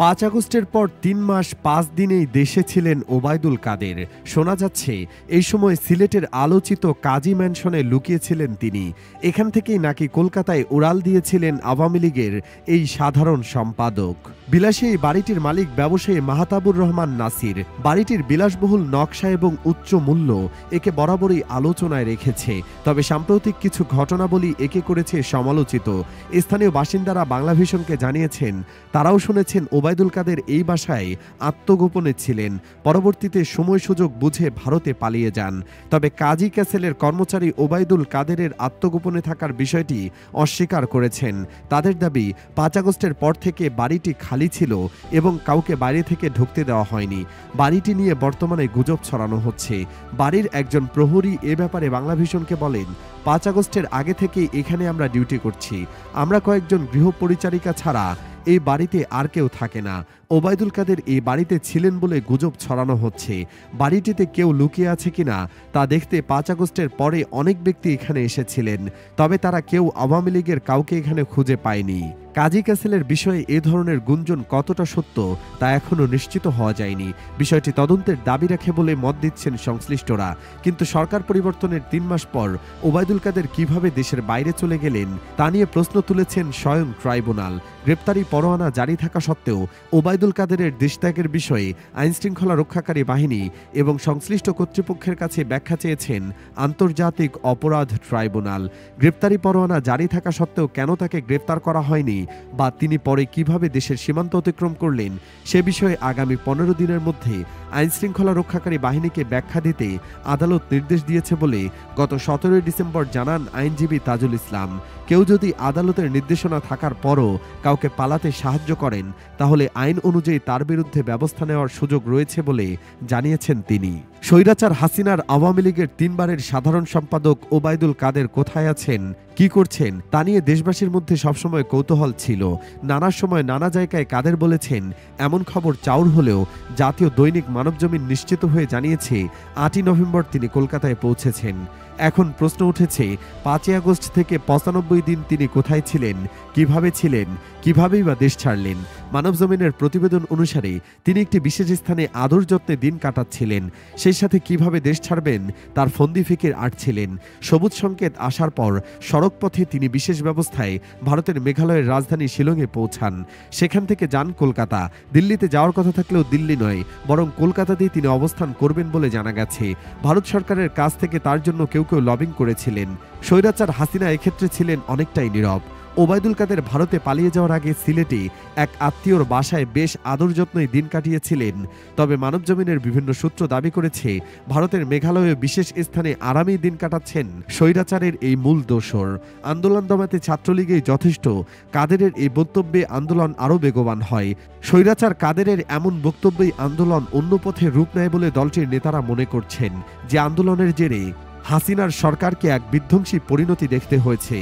৫ আগস্টের পর ৩ মাস ৫ দিনেই দেশে ছিলেন ওবায়দুল কাদের। শোনা যাচ্ছে এই সময় সিলেটের আলোচিত কাজী ম্যানশনে লুকিয়েছিলেন তিনি। এখান থেকেই নাকি কলকাতায় উড়াল দিয়েছিলেন আওয়ামী লীগের এই সাধারণ সম্পাদক। বিলাসী এই বাড়িটির মালিক ব্যবসায়ী মাহতাবুর রহমান নাসির। বাড়িটির বিলাসবহুল নকশা এবং উচ্চ মূল্য একে বরাবরই আলোচনায় রেখেছে। তবে সাম্প্রতিক কিছু ঘটনাবলী একে করেছে সমালোচিত। স্থানীয় বাসিন্দারা বাংলাভিশনকে জানিয়েছেন তারাও শুনেছেন ওবায়দুল কাদের এই বাসায় আত্মগোপনে ছিলেন। পরবর্তীতে সময় সুযোগ বুঝে ভারতে পালিয়ে যান। তবে কাজী ক্যাসেলের কর্মচারী ওবায়দুল কাদেরের আত্মগোপনে থাকার বিষয়টি অস্বীকার করেছেন। তাদের দাবি ৫ আগস্টের পর থেকে বাড়িটি খালি ছিল এবং কাউকে বাইরে থেকে ঢুকতে দেওয়া হয়নি। বাড়িটি নিয়ে বর্তমানে গুজব ছড়ানো হচ্ছে। বাড়ির একজন প্রহরী এ ব্যাপারে বাংলাভিশনকে বলেন, ৫ আগস্টের আগে থেকেই এখানে আমরা ডিউটি করছি। আমরা কয়েকজন গৃহপরিচারিকা ছাড়া এই বাড়িতে আর কেউ থাকে না। ওবায়দুল কাদের এই বাড়িতে ছিলেন বলে গুজব ছড়ানো হচ্ছে। বাড়িটিতে কেউ লুকিয়ে আছে কিনা তা দেখতে ৫ আগস্টের পরে অনেক ব্যক্তি এখানে এসেছিলেন, তবে তারা কেউ আওয়ামী লীগের কাউকে এখানে খুঁজে পায়নি। কাজী ক্যাসেলের বিষয়ে এ ধরনের গুঞ্জন কতটা সত্য তা এখনও নিশ্চিত হওয়া যায়নি। বিষয়টি তদন্তের দাবি রাখে বলে মত দিচ্ছেন সংশ্লিষ্টরা। কিন্তু সরকার পরিবর্তনের ৩ মাস পর ওবায়দুল কাদের কিভাবে দেশের বাইরে চলে গেলেন তা নিয়ে প্রশ্ন তুলেছেন স্বয়ং ট্রাইব্যুনাল। গ্রেপ্তারি পরোয়ানা জারি থাকা সত্ত্বেও ওবায়দুল কাদেরের দেশত্যাগের বিষয়ে আইনশৃঙ্খলা রক্ষাকারী বাহিনী এবং সংশ্লিষ্ট কর্তৃপক্ষের কাছে ব্যাখ্যা চেয়েছেন আন্তর্জাতিক অপরাধ ট্রাইব্যুনাল। গ্রেপ্তারি পরোয়ানা জারি থাকা সত্ত্বেও কেন তাকে গ্রেপ্তার করা হয়নি বা তিনি পরে কিভাবে দেশের সীমান্ত অতিক্রম করলেন সে বিষয়ে আগামী ১৫ দিনের মধ্যে আইনশৃঙ্খলা রক্ষাকারী বাহিনীকে ব্যাখ্যা দিতে আদালত নির্দেশ দিয়েছে বলে গত ১৭ ডিসেম্বর জানান আইনজীবী তাজুল ইসলাম। কেউ যদি আদালতের নির্দেশনা থাকার পরও কাউকে পালাতে সাহায্য করেন তাহলে আইন অনুযায়ী তার বিরুদ্ধে ব্যবস্থা নেওয়ার সুযোগ রয়েছে বলে জানিয়েছেন তিনি। স্বৈরাচার হাসিনার আওয়ামী লীগের ৩ বারের সাধারণ সম্পাদক ওবায়দুল কাদের কোথায় আছেন, কি করছেন তা নিয়ে দেশবাসীর মধ্যে সবসময় কৌতূহল ছিল। নানা সময় নানা জায়গায় কাদের বলেছেন এমন খবর চাউর হলেও জাতীয় দৈনিক মানবজমিন নিশ্চিত হয়ে জানিয়েছে ৮ই নভেম্বর তিনি কলকাতায় পৌঁছেছেন। এখন প্রশ্ন উঠেছে ৫ই আগস্ট থেকে ৯৫ দিন তিনি কোথায় ছিলেন, কিভাবেই বা দেশ ছাড়লেন। মানবজমিনের প্রতিবেদন অনুসারে তিনি একটি বিশেষ স্থানে আদর যত্নে দিন কাটাচ্ছিলেন। সেই সাথে কিভাবে দেশ ছাড়বেন তার ফন্দি ফিকির আঁটছিলেন। সবুজ সংকেত আসার পর সড়ক পথে তিনি বিশেষ ব্যবস্থায় ভারতের মেঘালয়ের রাজধানী শিলংয়ে পৌঁছান। সেখান থেকে যান কলকাতা। দিল্লিতে যাওয়ার কথা থাকলেও দিল্লি নয়, বরং কলকাতাতেই তিনি অবস্থান করবেন বলে জানা গেছে। ভারত সরকারের কাছ থেকে তার জন্য কেউ লবিং করেছিলেন। স্বৈরাচার হাসিনা এক্ষেত্রে ছিলেন অনেকটাই নীরব। ওবায়দুল কাদের ভারতে পালিয়ে যাওয়ার আগে সিলেটে এক আত্মীয়র বাসায় বেশ আদর যত্নই দিন কাটিয়েছিলেন। তবে মানবজমিনের বিভিন্ন সূত্র দাবি করেছে ভারতের মেঘালয়ে বিশেষ স্থানে আরামেই দিন কাটাচ্ছেন স্বৈরাচারের এই মূল দোসর। আন্দোলন দমাতে ছাত্রলীগেই যথেষ্ট। কাদেরের এই বক্তব্যে আন্দোলন আরও বেগবান হয়। স্বৈরাচার কাদেরের এমন বক্তব্যেই আন্দোলন অন্য পথে রূপ নেয় বলে দলটির নেতারা মনে করছেন, যে আন্দোলনের জেরে হাসিনার সরকারকে এক বিধ্বংসী পরিণতি দেখতে হয়েছে।